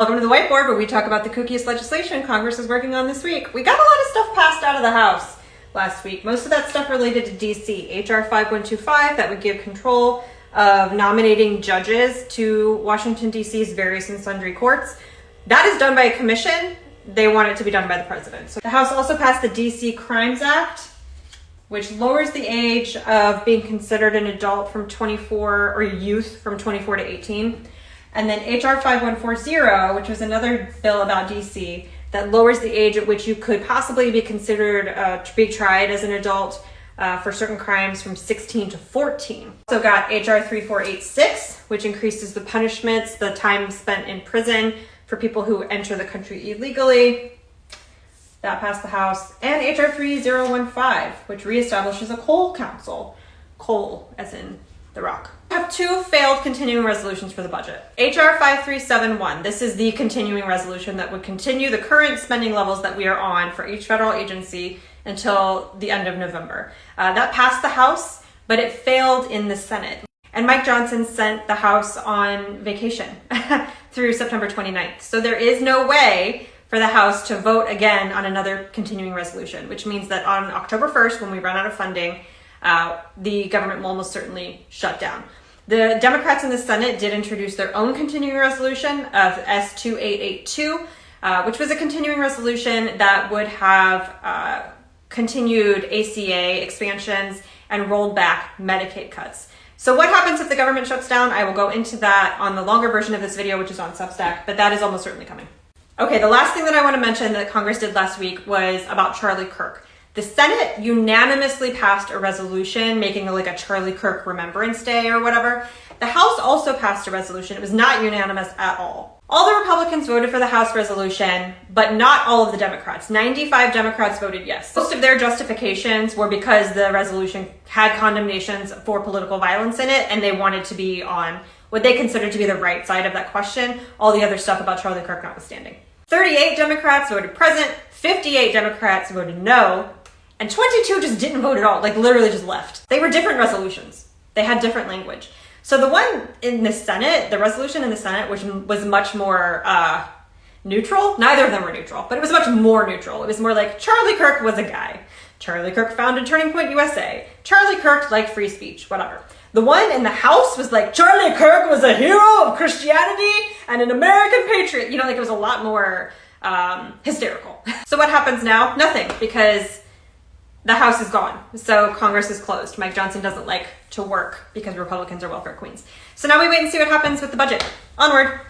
Welcome to the whiteboard, where we talk about the kookiest legislation Congress is working on this week. We got a lot of stuff passed out of the House last week. Most of that stuff related to DC. HR 5125, that would give control of nominating judges to Washington, DC's various and sundry courts. That is done by a commission. They want it to be done by the president. So the House also passed the DC Crimes Act, which lowers the age of being considered an adult from 24, or youth from 24 to 18. And then HR 5140, which was another bill about DC, that lowers the age at which you could possibly be considered to be tried as an adult for certain crimes from 16 to 14. Also got HR 3486, which increases the punishments, the time spent in prison for people who enter the country illegally. That passed the House. And HR 3015, which reestablishes a coal council. Coal, as in the rock. I have two failed continuing resolutions for the budget. HR 5371, this is the continuing resolution that would continue the current spending levels that we are on for each federal agency until the end of November. That passed the House, but it failed in the Senate. And Mike Johnson sent the House on vacation through September 29th. So there is no way for the House to vote again on another continuing resolution, which means that on October 1st, when we run out of funding, the government will almost certainly shut down. The Democrats in the Senate did introduce their own continuing resolution of S2882, which was a continuing resolution that would have continued ACA expansions and rolled back Medicaid cuts. So what happens if the government shuts down? I will go into that on the longer version of this video, which is on Substack, but that is almost certainly coming. Okay, the last thing that I want to mention that Congress did last week was about Charlie Kirk. The Senate unanimously passed a resolution making like a Charlie Kirk Remembrance Day or whatever. The House also passed a resolution. It was not unanimous at all. All the Republicans voted for the House resolution, but not all of the Democrats. 95 Democrats voted yes. Most of their justifications were because the resolution had condemnations for political violence in it, and they wanted to be on what they considered to be the right side of that question, all the other stuff about Charlie Kirk notwithstanding. 38 Democrats voted present, 58 Democrats voted no, and 22 just didn't vote at all, like literally just left. They were different resolutions. They had different language. So the one in the Senate, the resolution in the Senate, which was much more neutral, neither of them were neutral, but it was much more neutral. It was more like Charlie Kirk was a guy. Charlie Kirk founded Turning Point USA. Charlie Kirk liked free speech, whatever. The one in the House was like, Charlie Kirk was a hero of Christianity and an American patriot. You know, like it was a lot more hysterical. So what happens now? Nothing, because the House is gone. So Congress is closed. Mike Johnson doesn't like to work because Republicans are welfare queens. So now we wait and see what happens with the budget. Onward.